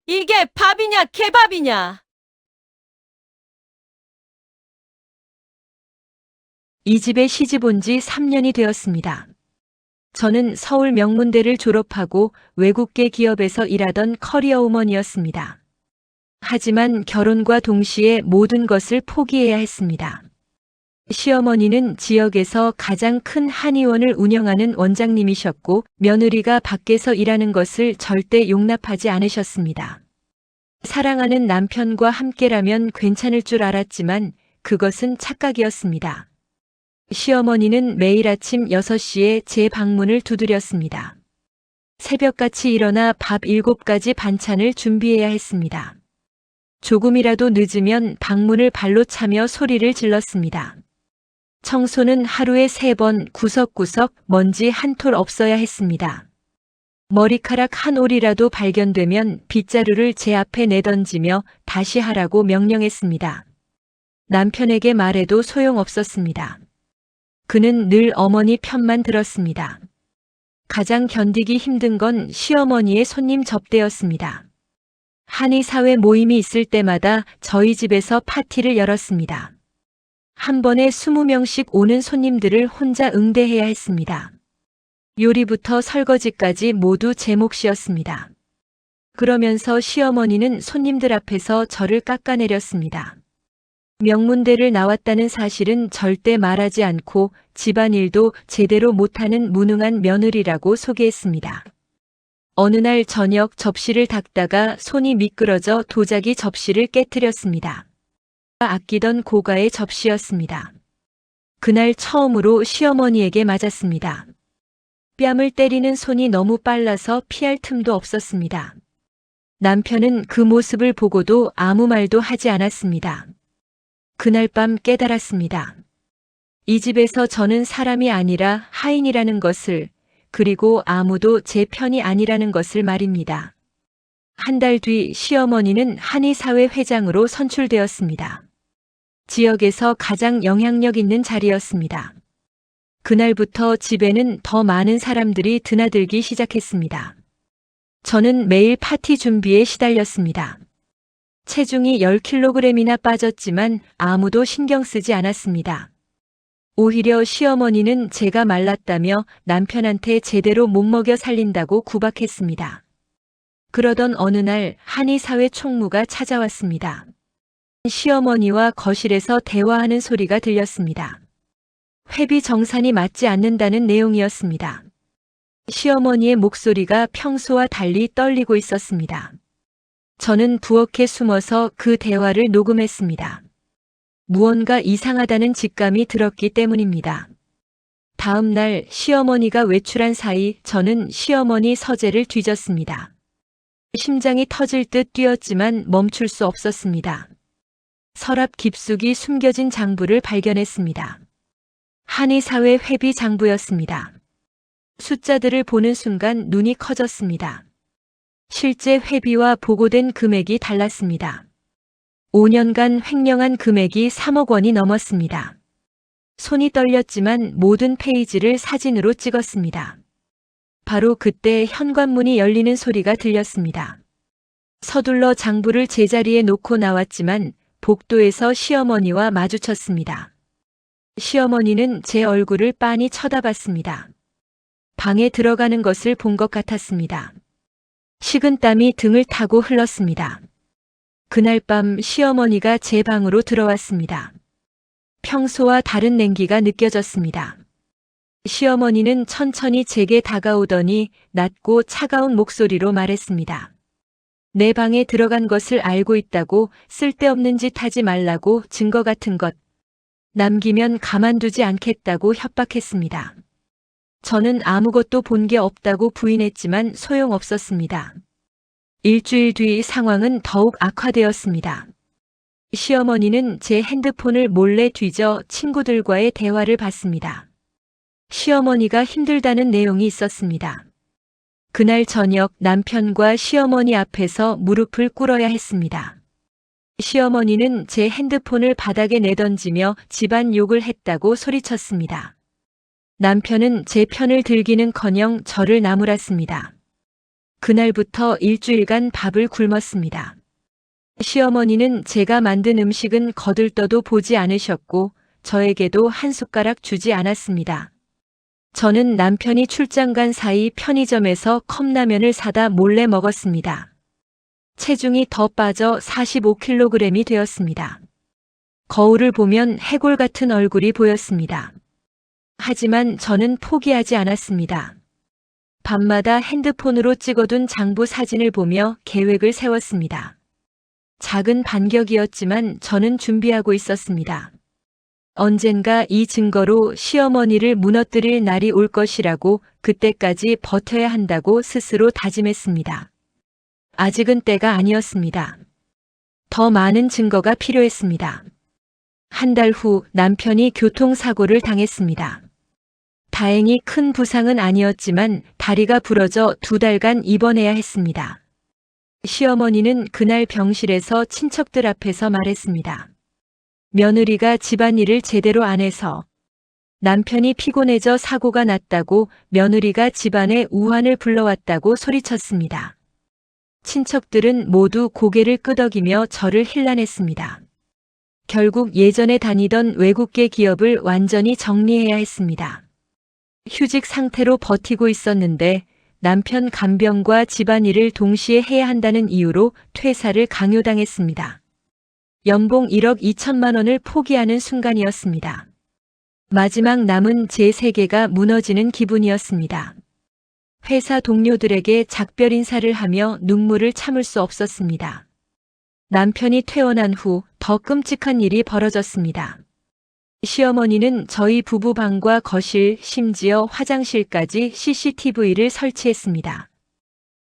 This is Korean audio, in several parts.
이게 밥이냐, 개밥이냐? 이 집에 시집 온 지 3년이 되었습니다. 저는 서울 명문대를 졸업하고 외국계 기업에서 일하던 커리어 우먼이었습니다. 하지만 결혼과 동시에 모든 것을 포기해야 했습니다. 시어머니는 지역에서 가장 큰 한의원을 운영하는 원장님이셨고 며느리가 밖에서 일하는 것을 절대 용납하지 않으셨습니다. 사랑하는 남편과 함께라면 괜찮을 줄 알았지만 그것은 착각이었습니다. 시어머니는 매일 아침 6시에 제 방문을 두드렸습니다. 새벽같이 일어나 밥 7가지 반찬을 준비해야 했습니다. 조금이라도 늦으면 방문을 발로 차며 소리를 질렀습니다. 청소는 하루에 3번 구석구석 먼지 한 톨 없어야 했습니다. 머리카락 한 올이라도 발견되면 빗자루를 제 앞에 내던지며 다시 하라고 명령했습니다. 남편에게 말해도 소용없었습니다. 그는 늘 어머니 편만 들었습니다. 가장 견디기 힘든 건 시어머니의 손님 접대였습니다. 한의사회 모임이 있을 때마다 저희 집에서 파티를 열었습니다. 한 번에 20명씩 오는 손님들을 혼자 응대해야 했습니다. 요리부터 설거지까지 모두 제 몫이었습니다. 그러면서 시어머니는 손님들 앞에서 저를 깎아내렸습니다. 명문대를 나왔다는 사실은 절대 말하지 않고 집안일도 제대로 못하는 무능한 며느리라고 소개했습니다. 어느 날 저녁 접시를 닦다가 손이 미끄러져 도자기 접시를 깨뜨렸습니다. 아끼던 고가의 접시였습니다. 그날 처음으로 시어머니에게 맞았습니다. 뺨을 때리는 손이 너무 빨라서 피할 틈도 없었습니다. 남편은 그 모습을 보고도 아무 말도 하지 않았습니다. 그날 밤 깨달았습니다. 이 집에서 저는 사람이 아니라 하인이라는 것을, 그리고 아무도 제 편이 아니라는 것을 말입니다. 한 달 뒤 시어머니는 한의사회 회장으로 선출되었습니다. 지역에서 가장 영향력 있는 자리였습니다. 그날부터 집에는 더 많은 사람들이 드나들기 시작했습니다. 저는 매일 파티 준비에 시달렸습니다. 체중이 10kg이나 빠졌지만 아무도 신경 쓰지 않았습니다. 오히려 시어머니는 제가 말랐다며 남편한테 제대로 못 먹여 살린다고 구박했습니다. 그러던 어느 날 한의사회 총무가 찾아왔습니다. 시어머니와 거실에서 대화하는 소리가 들렸습니다. 회비 정산이 맞지 않는다는 내용이었습니다. 시어머니의 목소리가 평소와 달리 떨리고 있었습니다. 저는 부엌에 숨어서 그 대화를 녹음했습니다. 무언가 이상하다는 직감이 들었기 때문입니다. 다음 날 시어머니가 외출한 사이 저는 시어머니 서재를 뒤졌습니다. 심장이 터질 듯 뛰었지만 멈출 수 없었습니다. 서랍 깊숙이 숨겨진 장부를 발견했습니다. 한의사회 회비 장부였습니다. 숫자들을 보는 순간 눈이 커졌습니다. 실제 회비와 보고된 금액이 달랐습니다. 5년간 횡령한 금액이 3억 원이 넘었습니다. 손이 떨렸지만 모든 페이지를 사진으로 찍었습니다. 바로 그때 현관문이 열리는 소리가 들렸습니다. 서둘러 장부를 제자리에 놓고 나왔지만 복도에서 시어머니와 마주쳤습니다. 시어머니는 제 얼굴을 빤히 쳐다봤습니다. 방에 들어가는 것을 본 것 같았습니다. 식은땀이 등을 타고 흘렀습니다. 그날 밤 시어머니가 제 방으로 들어왔습니다. 평소와 다른 냉기가 느껴졌습니다. 시어머니는 천천히 제게 다가오더니 낮고 차가운 목소리로 말했습니다. 내 방에 들어간 것을 알고 있다고 쓸데없는 짓 하지 말라고 증거 같은 것 남기면 가만두지 않겠다고 협박했습니다. 저는 아무것도 본 게 없다고 부인했지만 소용없었습니다. 일주일 뒤 상황은 더욱 악화되었습니다. 시어머니는 제 핸드폰을 몰래 뒤져 친구들과의 대화를 봤습니다. 시어머니가 힘들다는 내용이 있었습니다. 그날 저녁 남편과 시어머니 앞에서 무릎을 꿇어야 했습니다. 시어머니는 제 핸드폰을 바닥에 내던지며 집안 욕을 했다고 소리쳤습니다. 남편은 제 편을 들기는커녕 저를 나무랐습니다. 그날부터 일주일간 밥을 굶었습니다. 시어머니는 제가 만든 음식은 거들떠도 보지 않으셨고 저에게도 한 숟가락 주지 않았습니다. 저는 남편이 출장 간 사이 편의점에서 컵라면을 사다 몰래 먹었습니다. 체중이 더 빠져 45kg이 되었습니다. 거울을 보면 해골 같은 얼굴이 보였습니다. 하지만 저는 포기하지 않았습니다. 밤마다 핸드폰으로 찍어둔 장부 사진을 보며 계획을 세웠습니다. 작은 반격이었지만 저는 준비하고 있었습니다. 언젠가 이 증거로 시어머니를 무너뜨릴 날이 올 것이라고, 그때까지 버텨야 한다고 스스로 다짐했습니다. 아직은 때가 아니었습니다. 더 많은 증거가 필요했습니다. 한 달 후 남편이 교통사고를 당했습니다. 다행히 큰 부상은 아니었지만 다리가 부러져 2달간 입원해야 했습니다. 시어머니는 그날 병실에서 친척들 앞에서 말했습니다. 며느리가 집안일을 제대로 안 해서, 남편이 피곤해져 사고가 났다고, 며느리가 집안에 우환을 불러왔다고 소리쳤습니다. 친척들은 모두 고개를 끄덕이며 저를 힐난했습니다. 결국 예전에 다니던 외국계 기업을 완전히 정리해야 했습니다. 휴직 상태로 버티고 있었는데 남편 간병과 집안일을 동시에 해야 한다는 이유로 퇴사를 강요당했습니다. 연봉 1억 2천만 원을 포기하는 순간이었습니다. 마지막 남은 제 세계가 무너지는 기분이었습니다. 회사 동료들에게 작별 인사를 하며 눈물을 참을 수 없었습니다. 남편이 퇴원한 후 더 끔찍한 일이 벌어졌습니다. 시어머니는 저희 부부 방과 거실, 심지어 화장실까지 CCTV를 설치했습니다.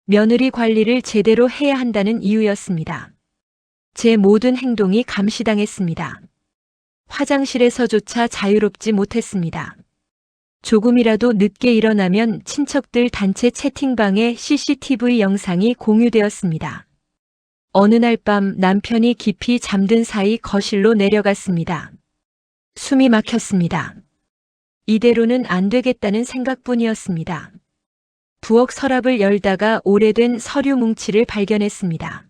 며느리 관리를 제대로 해야 한다는 이유였습니다. 제 모든 행동이 감시당했습니다. 화장실에서조차 자유롭지 못했습니다. 조금이라도 늦게 일어나면 친척들 단체 채팅방에 CCTV 영상이 공유되었습니다. 어느 날 밤 남편이 깊이 잠든 사이 거실로 내려갔습니다. 숨이 막혔습니다. 이대로는 안 되겠다는 생각뿐이었습니다. 부엌 서랍을 열다가 오래된 서류 뭉치를 발견했습니다.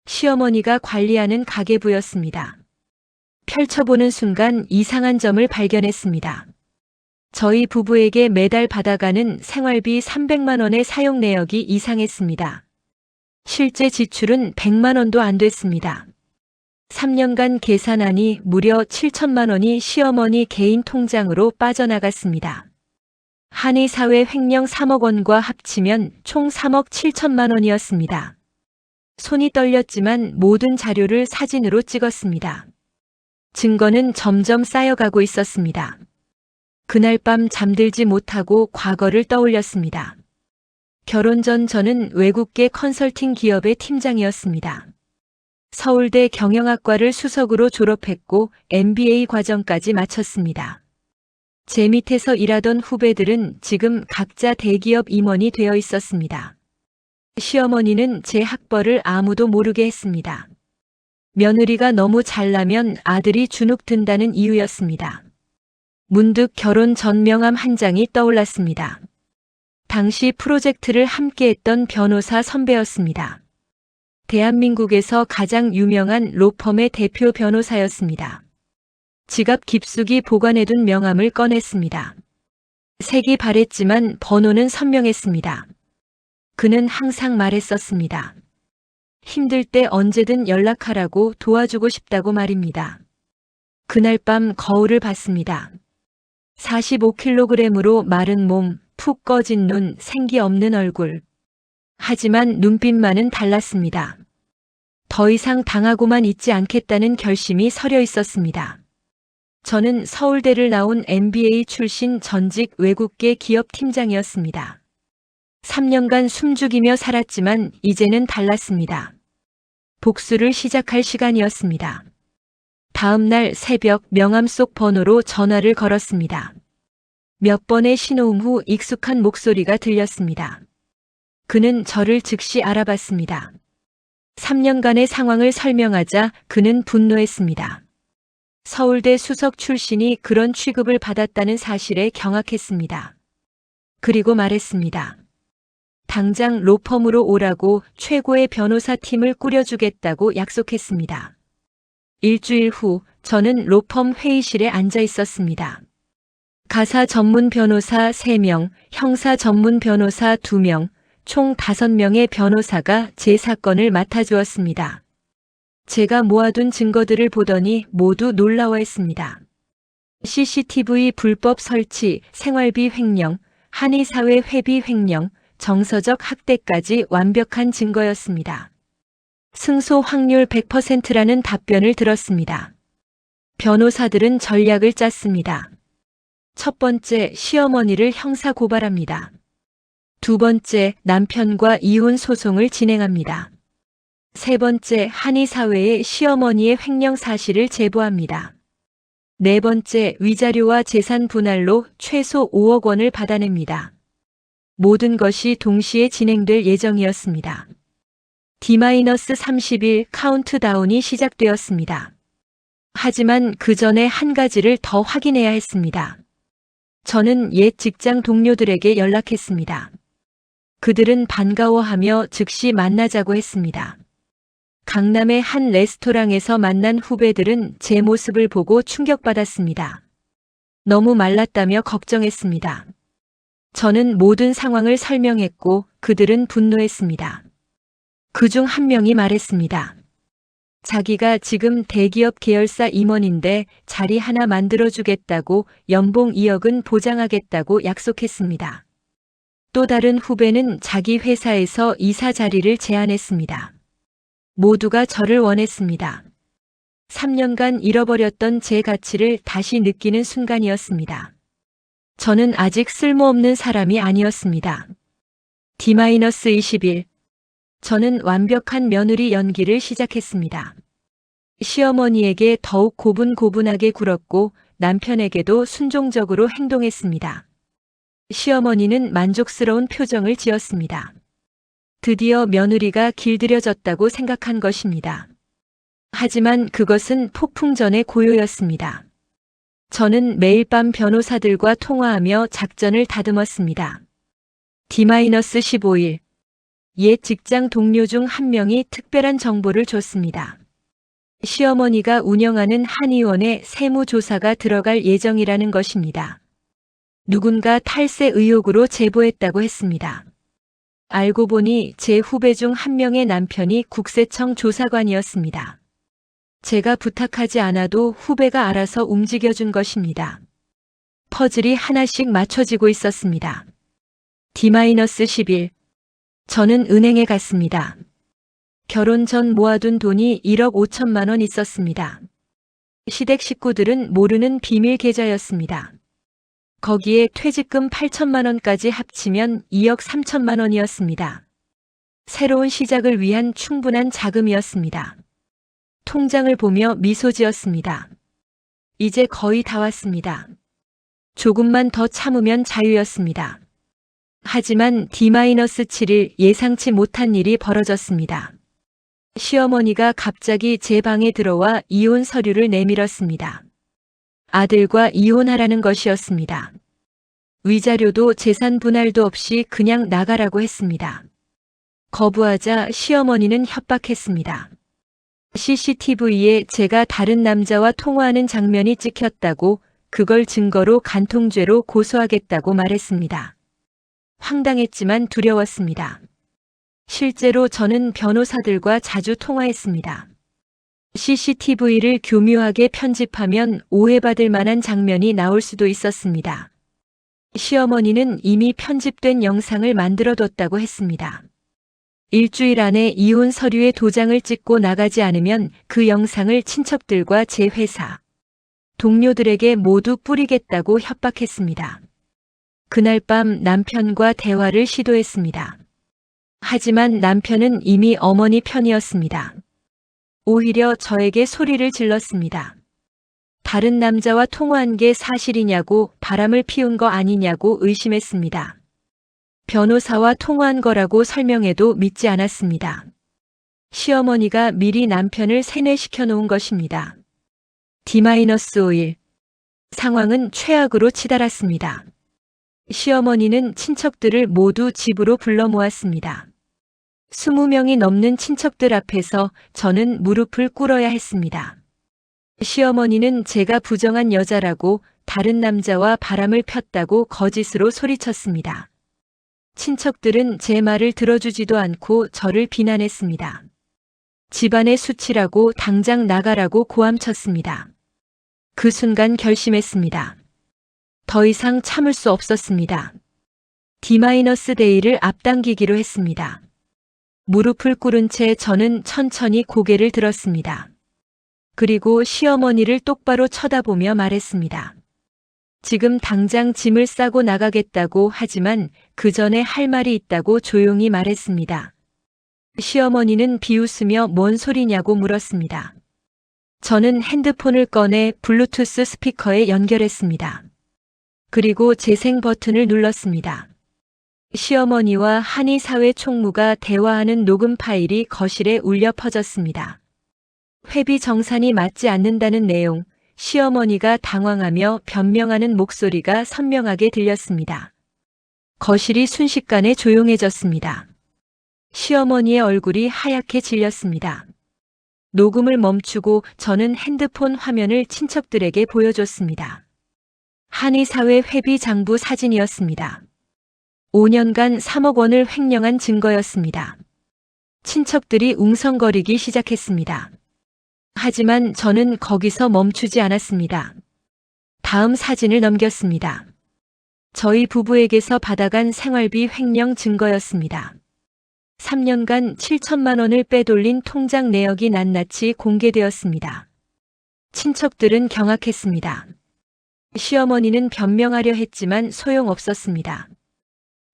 시어머니가 관리하는 가계부였습니다. 펼쳐보는 순간 이상한 점을 발견했습니다. 저희 부부에게 매달 받아가는 생활비 300만 원의 사용 내역이 이상했습니다. 실제 지출은 100만 원도 안 됐습니다. 3년간 계산하니 무려 7천만 원이 시어머니 개인 통장으로 빠져나갔습니다. 한의사회 횡령 3억 원과 합치면 총 3억 7천만 원이었습니다. 손이 떨렸지만 모든 자료를 사진으로 찍었습니다. 증거는 점점 쌓여가고 있었습니다. 그날 밤 잠들지 못하고 과거를 떠올렸습니다. 결혼 전 저는 외국계 컨설팅 기업의 팀장이었습니다. 서울대 경영학과를 수석으로 졸업했고 MBA 과정까지 마쳤습니다. 제 밑에서 일하던 후배들은 지금 각자 대기업 임원이 되어 있었습니다. 시어머니는 제 학벌을 아무도 모르게 했습니다. 며느리가 너무 잘나면 아들이 주눅 든다는 이유였습니다. 문득 결혼 전 명함 한 장이 떠올랐습니다. 당시 프로젝트를 함께했던 변호사 선배였습니다. 대한민국에서 가장 유명한 로펌의 대표 변호사였습니다. 지갑 깊숙이 보관해둔 명함을 꺼냈습니다. 색이 바랬지만 번호는 선명했습니다. 그는 항상 말했었습니다. 힘들 때 언제든 연락하라고, 도와주고 싶다고 말입니다. 그날 밤 거울을 봤습니다. 45kg으로 마른 몸, 푹 꺼진 눈, 생기 없는 얼굴. 하지만 눈빛만은 달랐습니다. 더 이상 당하고만 있지 않겠다는 결심이 서려 있었습니다. 저는 서울대를 나온 MBA 출신 전직 외국계 기업 팀장이었습니다. 3년간 숨죽이며 살았지만 이제는 달랐습니다. 복수를 시작할 시간이었습니다. 다음 날 새벽 명함 속 번호로 전화를 걸었습니다. 몇 번의 신호음 후 익숙한 목소리가 들렸습니다. 그는 저를 즉시 알아봤습니다. 3년간의 상황을 설명하자 그는 분노했습니다. 서울대 수석 출신이 그런 취급을 받았다는 사실에 경악했습니다. 그리고 말했습니다. 당장 로펌으로 오라고 최고의 변호사 팀을 꾸려주겠다고 약속했습니다. 일주일 후 저는 로펌 회의실에 앉아 있었습니다. 가사 전문 변호사 3명, 형사 전문 변호사 2명, 총 5명의 변호사가 제 사건을 맡아주었습니다. 제가 모아둔 증거들을 보더니 모두 놀라워했습니다. CCTV 불법 설치, 생활비 횡령, 한의사회 회비 횡령, 정서적 학대까지 완벽한 증거였습니다. 승소 확률 100%라는 답변을 들었습니다. 변호사들은 전략을 짰습니다. 첫 번째, 시어머니를 형사 고발합니다. 두 번째, 남편과 이혼 소송을 진행합니다. 세 번째, 한의사회에 시어머니의 횡령 사실을 제보합니다. 네 번째, 위자료와 재산 분할로 최소 5억 원을 받아냅니다. 모든 것이 동시에 진행될 예정이었습니다. D-30일 카운트다운이 시작되었습니다. 하지만 그 전에 한 가지를 더 확인해야 했습니다. 저는 옛 직장 동료들에게 연락했습니다. 그들은 반가워하며 즉시 만나자고 했습니다. 강남의 한 레스토랑에서 만난 후배들은 제 모습을 보고 충격받았습니다. 너무 말랐다며 걱정했습니다. 저는 모든 상황을 설명했고 그들은 분노했습니다. 그중 한 명이 말했습니다. 자기가 지금 대기업 계열사 임원인데 자리 하나 만들어주겠다고 연봉 2억은 보장하겠다고 약속했습니다. 또 다른 후배는 자기 회사에서 이사 자리를 제안했습니다. 모두가 저를 원했습니다. 3년간 잃어버렸던 제 가치를 다시 느끼는 순간이었습니다. 저는 아직 쓸모없는 사람이 아니었습니다. D-20일. 저는 완벽한 며느리 연기를 시작했습니다. 시어머니에게 더욱 고분고분하게 굴었고 남편에게도 순종적으로 행동했습니다. 시어머니는 만족스러운 표정을 지었습니다. 드디어 며느리가 길들여졌다고 생각한 것입니다. 하지만 그것은 폭풍전의 고요였습니다. 저는 매일 밤 변호사들과 통화하며 작전을 다듬었습니다. D-15일. 옛 직장 동료 중 한 명이 특별한 정보를 줬습니다. 시어머니가 운영하는 한의원에 세무조사가 들어갈 예정이라는 것입니다. 누군가 탈세 의혹으로 제보했다고 했습니다. 알고 보니 제 후배 중 한 명의 남편이 국세청 조사관이었습니다. 제가 부탁하지 않아도 후배가 알아서 움직여준 것입니다. 퍼즐이 하나씩 맞춰지고 있었습니다. D-10일. 저는 은행에 갔습니다. 결혼 전 모아둔 돈이 1억 5천만 원 있었습니다. 시댁 식구들은 모르는 비밀 계좌였습니다. 거기에 퇴직금 8천만 원까지 합치면 2억 3천만 원이었습니다. 새로운 시작을 위한 충분한 자금이었습니다. 통장을 보며 미소 지었습니다. 이제 거의 다 왔습니다. 조금만 더 참으면 자유였습니다. 하지만 D-7일 예상치 못한 일이 벌어졌습니다. 시어머니가 갑자기 제 방에 들어와 이혼 서류를 내밀었습니다. 아들과 이혼하라는 것이었습니다. 위자료도 재산 분할도 없이 그냥 나가라고 했습니다. 거부하자 시어머니는 협박했습니다. CCTV에 제가 다른 남자와 통화하는 장면이 찍혔다고 그걸 증거로 간통죄로 고소하겠다고 말했습니다. 황당했지만 두려웠습니다. 실제로 저는 변호사들과 자주 통화했습니다. CCTV를 교묘하게 편집하면 오해받을 만한 장면이 나올 수도 있었습니다. 시어머니는 이미 편집된 영상을 만들어뒀다고 했습니다. 일주일 안에 이혼 서류에 도장을 찍고 나가지 않으면 그 영상을 친척들과 제 회사, 동료들에게 모두 뿌리겠다고 협박했습니다. 그날 밤 남편과 대화를 시도했습니다. 하지만 남편은 이미 어머니 편이었습니다. 오히려 저에게 소리를 질렀습니다. 다른 남자와 통화한 게 사실이냐고, 바람을 피운 거 아니냐고 의심했습니다. 변호사와 통화한 거라고 설명해도 믿지 않았습니다. 시어머니가 미리 남편을 세뇌시켜 놓은 것입니다. D-5일. 상황은 최악으로 치달았습니다. 시어머니는 친척들을 모두 집으로 불러 모았습니다. 20명이 넘는 친척들 앞에서 저는 무릎을 꿇어야 했습니다. 시어머니는 제가 부정한 여자라고 다른 남자와 바람을 폈다고 거짓으로 소리쳤습니다. 친척들은 제 말을 들어주지도 않고 저를 비난했습니다. 집안의 수치라고 당장 나가라고 고함쳤습니다. 그 순간 결심했습니다. 더 이상 참을 수 없었습니다. D-데이를 앞당기기로 했습니다. 무릎을 꿇은 채 저는 천천히 고개를 들었습니다. 그리고 시어머니를 똑바로 쳐다보며 말했습니다. 지금 당장 짐을 싸고 나가겠다고 하지만 그 전에 할 말이 있다고 조용히 말했습니다. 시어머니는 비웃으며 뭔 소리냐고 물었습니다. 저는 핸드폰을 꺼내 블루투스 스피커에 연결했습니다. 그리고 재생 버튼을 눌렀습니다. 시어머니와 한의사회 총무가 대화하는 녹음 파일이 거실에 울려 퍼졌습니다. 회비 정산이 맞지 않는다는 내용, 시어머니가 당황하며 변명하는 목소리가 선명하게 들렸습니다. 거실이 순식간에 조용해졌습니다. 시어머니의 얼굴이 하얗게 질렸습니다. 녹음을 멈추고 저는 핸드폰 화면을 친척들에게 보여줬습니다. 한의사회 회비 장부 사진이었습니다. 5년간 3억 원을 횡령한 증거였습니다. 친척들이 웅성거리기 시작했습니다. 하지만 저는 거기서 멈추지 않았습니다. 다음 사진을 넘겼습니다. 저희 부부에게서 받아간 생활비 횡령 증거였습니다. 3년간 7천만 원을 빼돌린 통장 내역이 낱낱이 공개되었습니다. 친척들은 경악했습니다. 시어머니는 변명하려 했지만 소용없었습니다.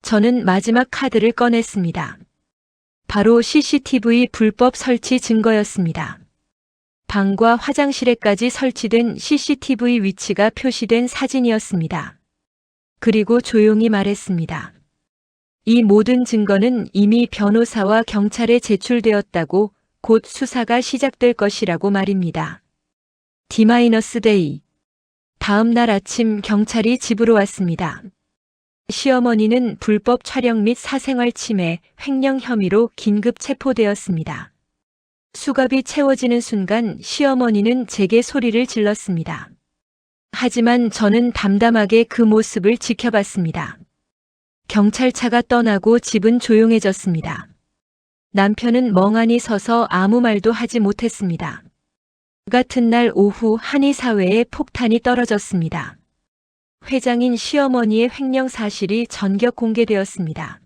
저는 마지막 카드를 꺼냈습니다. 바로 CCTV 불법 설치 증거였습니다. 방과 화장실에까지 설치된 CCTV 위치가 표시된 사진이었습니다. 그리고 조용히 말했습니다. 이 모든 증거는 이미 변호사와 경찰에 제출되었다고 곧 수사가 시작될 것이라고 말입니다. D-데이. 다음 날 아침 경찰이 집으로 왔습니다. 시어머니는 불법 촬영 및 사생활 침해, 횡령 혐의로 긴급 체포되었습니다. 수갑이 채워지는 순간 시어머니는 제게 소리를 질렀습니다. 하지만 저는 담담하게 그 모습을 지켜봤습니다. 경찰차가 떠나고 집은 조용해졌습니다. 남편은 멍하니 서서 아무 말도 하지 못했습니다. 그 같은 날 오후 한의사회에 폭탄이 떨어졌습니다. 회장인 시어머니의 횡령 사실이 전격 공개되었습니다.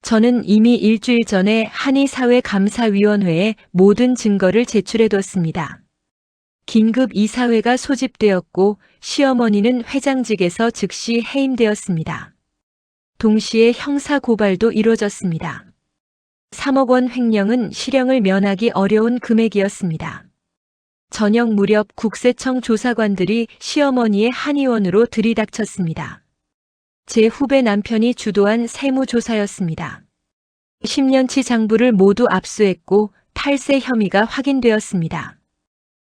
저는 이미 일주일 전에 한의사회 감사위원회에 모든 증거를 제출해뒀습니다. 긴급 이사회가 소집되었고 시어머니는 회장직에서 즉시 해임되었습니다. 동시에 형사 고발도 이루어졌습니다. 3억 원 횡령은 실형을 면하기 어려운 금액이었습니다. 저녁 무렵 국세청 조사관들이 시어머니의 한의원으로 들이닥쳤습니다. 제 후배 남편이 주도한 세무조사였습니다. 10년치 장부를 모두 압수했고 탈세 혐의가 확인되었습니다.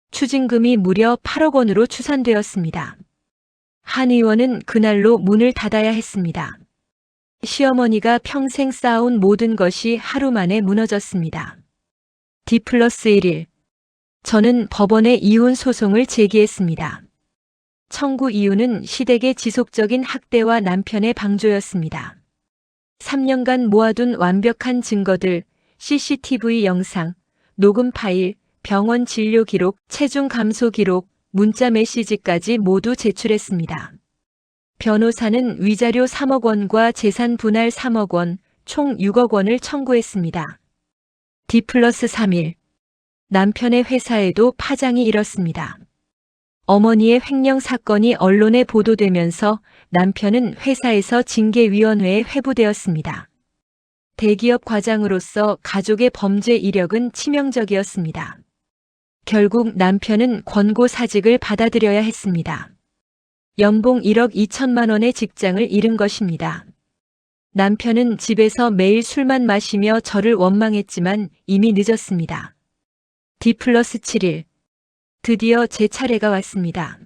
추징금이 무려 8억 원으로 추산되었습니다. 한의원은 그날로 문을 닫아야 했습니다. 시어머니가 평생 쌓아온 모든 것이 하루 만에 무너졌습니다. D+1일. 저는 법원에 이혼 소송을 제기했습니다. 청구 이유는 시댁의 지속적인 학대와 남편의 방조였습니다. 3년간 모아둔 완벽한 증거들, CCTV 영상, 녹음 파일, 병원 진료 기록, 체중 감소 기록, 문자 메시지까지 모두 제출했습니다. 변호사는 위자료 3억 원과 재산 분할 3억 원, 총 6억 원을 청구했습니다. D+3일. 남편의 회사에도 파장이 일었습니다. 어머니의 횡령 사건이 언론에 보도되면서 남편은 회사에서 징계위원회에 회부되었습니다. 대기업 과장으로서 가족의 범죄 이력은 치명적이었습니다. 결국 남편은 권고사직을 받아들여야 했습니다. 연봉 1억 2천만 원의 직장을 잃은 것입니다. 남편은 집에서 매일 술만 마시며 저를 원망했지만 이미 늦었습니다. D+7일. 드디어 제 차례가 왔습니다.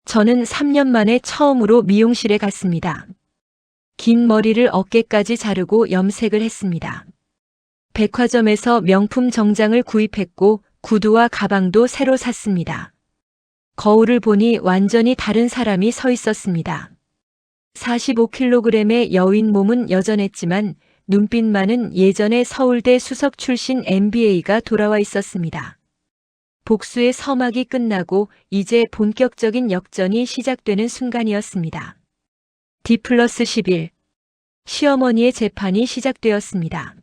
저는 3년 만에 처음으로 미용실에 갔습니다. 긴 머리를 어깨까지 자르고 염색을 했습니다. 백화점에서 명품 정장을 구입했고 구두와 가방도 새로 샀습니다. 거울을 보니 완전히 다른 사람이 서 있었습니다. 45kg의 여인 몸은 여전했지만 눈빛만은 예전에 서울대 수석 출신 MBA가 돌아와 있었습니다. 복수의 서막이 끝나고 이제 본격적인 역전이 시작되는 순간이었습니다. D+11 시어머니의 재판이 시작되었습니다.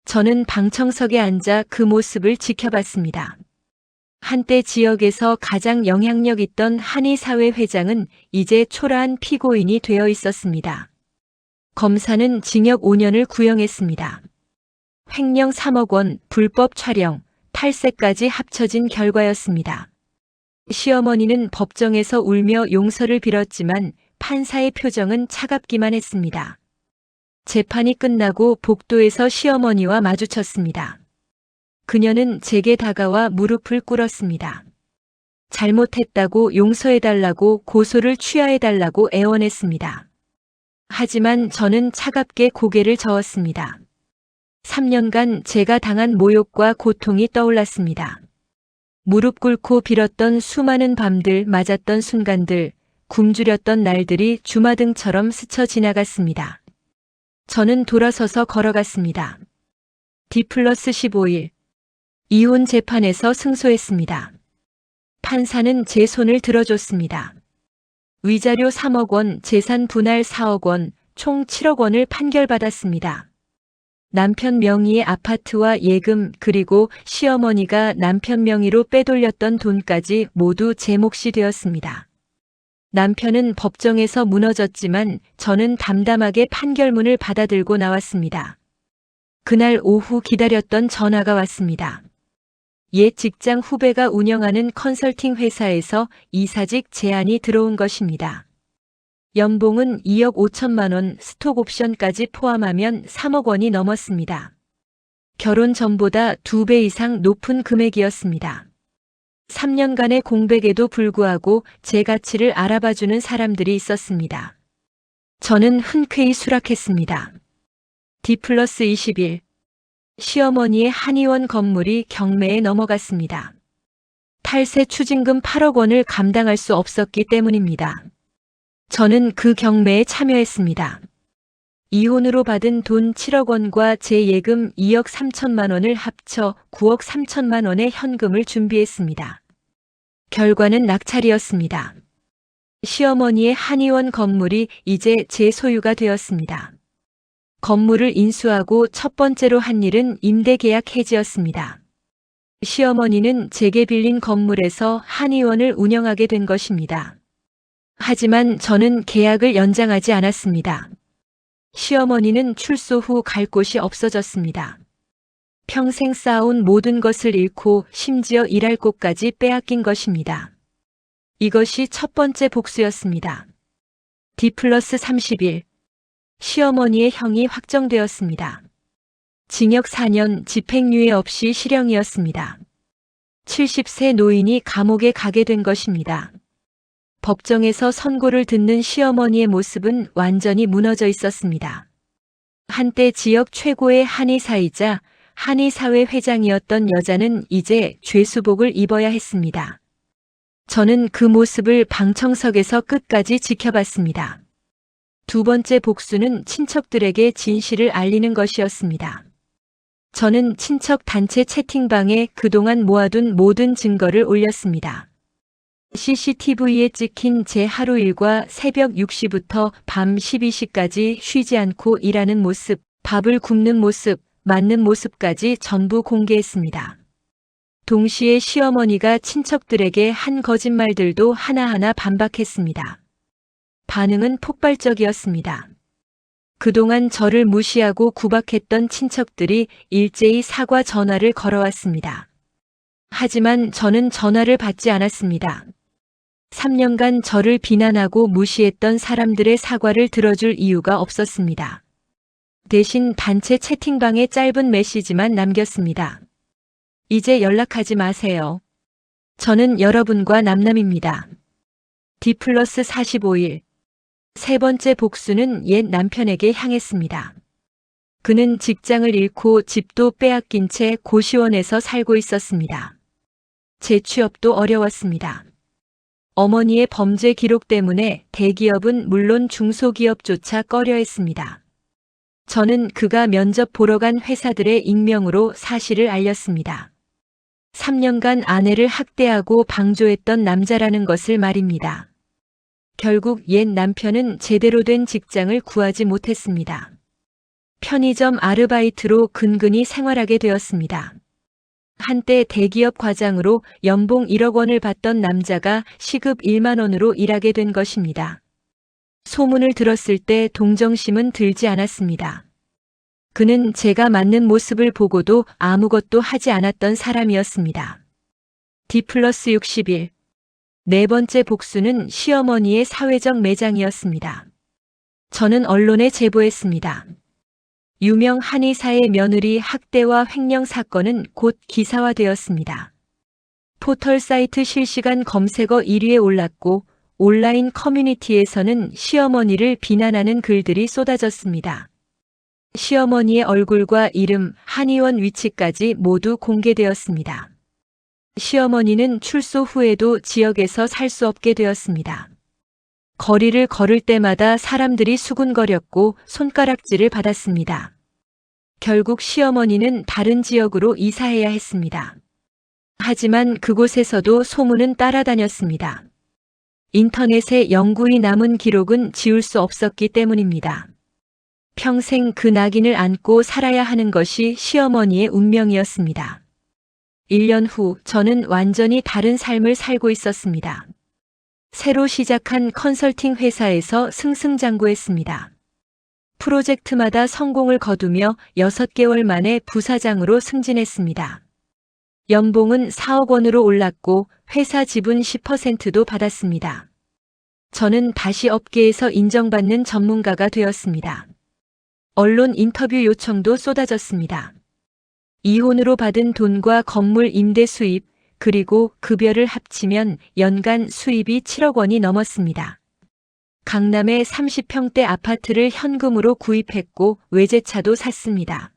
저는 방청석에 앉아 그 모습을 지켜봤습니다. 한때 지역에서 가장 영향력 있던 한의사회 회장은 이제 초라한 피고인이 되어 있었습니다. 검사는 징역 5년을 구형했습니다. 횡령 3억 원, 불법 촬영, 탈세까지 합쳐진 결과였습니다. 시어머니는 법정에서 울며 용서를 빌었지만 판사의 표정은 차갑기만 했습니다. 재판이 끝나고 복도에서 시어머니와 마주쳤습니다. 그녀는 제게 다가와 무릎을 꿇었습니다. 잘못했다고 용서해달라고 고소를 취하해달라고 애원했습니다. 하지만 저는 차갑게 고개를 저었습니다. 3년간 제가 당한 모욕과 고통이 떠올랐습니다. 무릎 꿇고 빌었던 수많은 밤들, 맞았던 순간들, 굶주렸던 날들이 주마등처럼 스쳐 지나갔습니다. 저는 돌아서서 걸어갔습니다. D+15일 이혼 재판에서 승소했습니다. 판사는 제 손을 들어줬습니다. 위자료 3억 원, 재산 분할 4억 원, 총 7억 원을 판결받았습니다. 남편 명의의 아파트와 예금 그리고 시어머니가 남편 명의로 빼돌렸던 돈까지 모두 제 몫이 되었습니다. 남편은 법정에서 무너졌지만 저는 담담하게 판결문을 받아들고 나왔습니다. 그날 오후 기다렸던 전화가 왔습니다. 옛 직장 후배가 운영하는 컨설팅 회사에서 이사직 제안이 들어온 것입니다. 연봉은 2억 5천만 원, 스톡 옵션까지 포함하면 3억 원이 넘었습니다. 결혼 전보다 2배 이상 높은 금액이었습니다. 3년간의 공백에도 불구하고 제 가치를 알아봐주는 사람들이 있었습니다. 저는 흔쾌히 수락했습니다. D+21 시어머니의 한의원 건물이 경매에 넘어갔습니다. 탈세 추징금 8억 원을 감당할 수 없었기 때문입니다. 저는 그 경매에 참여했습니다. 이혼으로 받은 돈 7억 원과 제 예금 2억 3천만 원을 합쳐 9억 3천만 원의 현금을 준비했습니다. 결과는 낙찰이었습니다. 시어머니의 한의원 건물이 이제 제 소유가 되었습니다. 건물을 인수하고 첫 번째로 한 일은 임대 계약 해지였습니다. 시어머니는 제게 빌린 건물에서 한의원을 운영하게 된 것입니다. 하지만 저는 계약을 연장하지 않았습니다. 시어머니는 출소 후 갈 곳이 없어졌습니다. 평생 쌓아온 모든 것을 잃고 심지어 일할 곳까지 빼앗긴 것입니다. 이것이 첫 번째 복수였습니다. D+31 시어머니의 형이 확정되었습니다. 징역 4년, 집행유예 없이 실형이었습니다. 70세 노인이 감옥에 가게 된 것입니다. 법정에서 선고를 듣는 시어머니의 모습은 완전히 무너져 있었습니다. 한때 지역 최고의 한의사이자 한의사회 회장이었던 여자는 이제 죄수복을 입어야 했습니다. 저는 그 모습을 방청석에서 끝까지 지켜봤습니다. 두 번째 복수는 친척들에게 진실을 알리는 것이었습니다. 저는 친척 단체 채팅방에 그동안 모아둔 모든 증거를 올렸습니다. CCTV에 찍힌 제 하루 일과 새벽 6시부터 밤 12시까지 쉬지 않고 일하는 모습, 밥을 굽는 모습, 맞는 모습까지 전부 공개했습니다. 동시에 시어머니가 친척들에게 한 거짓말들도 하나하나 반박했습니다. 반응은 폭발적이었습니다. 그동안 저를 무시하고 구박했던 친척들이 일제히 사과 전화를 걸어왔습니다. 하지만 저는 전화를 받지 않았습니다. 3년간 저를 비난하고 무시했던 사람들의 사과를 들어줄 이유가 없었습니다. 대신 단체 채팅방에 짧은 메시지만 남겼습니다. 이제 연락하지 마세요. 저는 여러분과 남남입니다. D+45일 세 번째 복수는 옛 남편에게 향했습니다. 그는 직장을 잃고 집도 빼앗긴 채 고시원에서 살고 있었습니다. 재취업도 어려웠습니다. 어머니의 범죄 기록 때문에 대기업은 물론 중소기업조차 꺼려했습니다. 저는 그가 면접 보러 간 회사들의 익명으로 사실을 알렸습니다. 3년간 아내를 학대하고 방조했던 남자라는 것을 말입니다. 결국 옛 남편은 제대로 된 직장을 구하지 못했습니다. 편의점 아르바이트로 근근히 생활하게 되었습니다. 한때 대기업 과장으로 연봉 1억 원을 받던 남자가 시급 1만 원으로 일하게 된 것입니다. 소문을 들었을 때 동정심은 들지 않았습니다. 그는 제가 맞는 모습을 보고도 아무것도 하지 않았던 사람이었습니다. D+61. 네 번째 복수는 시어머니의 사회적 매장이었습니다. 저는 언론에 제보했습니다. 유명 한의사의 며느리 학대와 횡령 사건은 곧 기사화되었습니다. 포털 사이트 실시간 검색어 1위에 올랐고 온라인 커뮤니티에서는 시어머니를 비난하는 글들이 쏟아졌습니다. 시어머니의 얼굴과 이름, 한의원 위치까지 모두 공개되었습니다. 시어머니는 출소 후에도 지역에서 살 수 없게 되었습니다. 거리를 걸을 때마다 사람들이 수군거렸고 손가락질을 받았습니다. 결국 시어머니는 다른 지역으로 이사해야 했습니다. 하지만 그곳에서도 소문은 따라다녔습니다. 인터넷에 영구히 남은 기록은 지울 수 없었기 때문입니다. 평생 그 낙인을 안고 살아야 하는 것이 시어머니의 운명이었습니다. 1년 후 저는 완전히 다른 삶을 살고 있었습니다. 새로 시작한 컨설팅 회사에서 승승장구했습니다. 프로젝트마다 성공을 거두며 6개월 만에 부사장으로 승진했습니다. 연봉은 4억 원으로 올랐고 회사 지분 10%도 받았습니다. 저는 다시 업계에서 인정받는 전문가가 되었습니다. 언론 인터뷰 요청도 쏟아졌습니다. 이혼으로 받은 돈과 건물 임대 수입, 그리고 급여를 합치면 연간 수입이 7억 원이 넘었습니다. 강남에 30평대 아파트를 현금으로 구입했고 외제차도 샀습니다.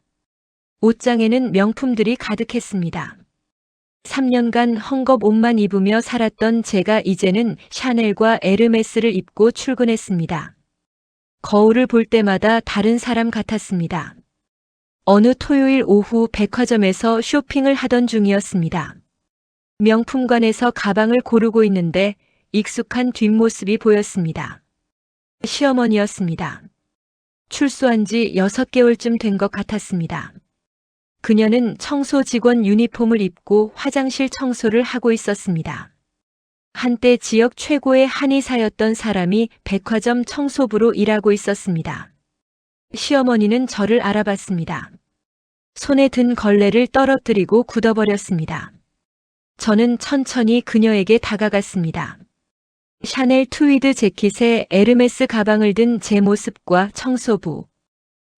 옷장에는 명품들이 가득했습니다. 3년간 헝겊 옷만 입으며 살았던 제가 이제는 샤넬과 에르메스를 입고 출근했습니다. 거울을 볼 때마다 다른 사람 같았습니다. 어느 토요일 오후 백화점에서 쇼핑을 하던 중이었습니다. 명품관에서 가방을 고르고 있는데 익숙한 뒷모습이 보였습니다. 시어머니였습니다. 출소한 지 6개월쯤 된 것 같았습니다. 그녀는 청소 직원 유니폼을 입고 화장실 청소를 하고 있었습니다. 한때 지역 최고의 한의사였던 사람이 백화점 청소부로 일하고 있었습니다. 시어머니는 저를 알아봤습니다. 손에 든 걸레를 떨어뜨리고 굳어버렸습니다. 저는 천천히 그녀에게 다가갔습니다. 샤넬 트위드 재킷에 에르메스 가방을 든 제 모습과 청소부,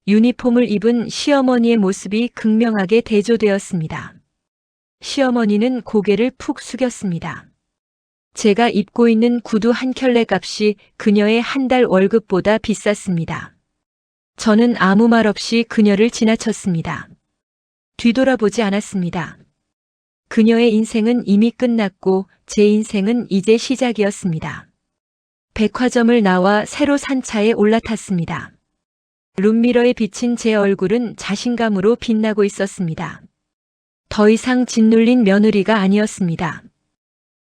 유니폼을 입은 시어머니의 모습이 극명하게 대조되었습니다. 시어머니는 고개를 푹 숙였습니다. 제가 입고 있는 구두 한 켤레 값이 그녀의 한 달 월급보다 비쌌습니다. 저는 아무 말 없이 그녀를 지나쳤습니다. 뒤돌아보지 않았습니다. 그녀의 인생은 이미 끝났고 제 인생은 이제 시작이었습니다. 백화점을 나와 새로 산 차에 올라탔습니다. 룸미러에 비친 제 얼굴은 자신감으로 빛나고 있었습니다. 더 이상 짓눌린 며느리가 아니었습니다.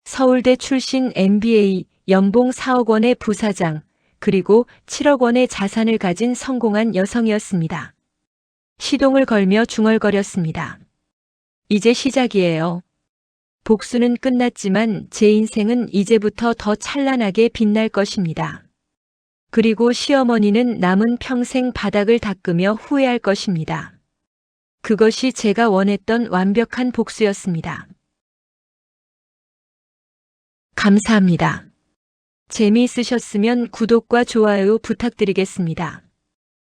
서울대 출신 MBA, 연봉 4억 원의 부사장, 그리고 7억 원의 자산을 가진 성공한 여성이었습니다. 시동을 걸며 중얼거렸습니다. 이제 시작이에요. 복수는 끝났지만 제 인생은 이제부터 더 찬란하게 빛날 것입니다. 그리고 시어머니는 남은 평생 바닥을 닦으며 후회할 것입니다. 그것이 제가 원했던 완벽한 복수였습니다. 감사합니다. 재미있으셨으면 구독과 좋아요 부탁드리겠습니다.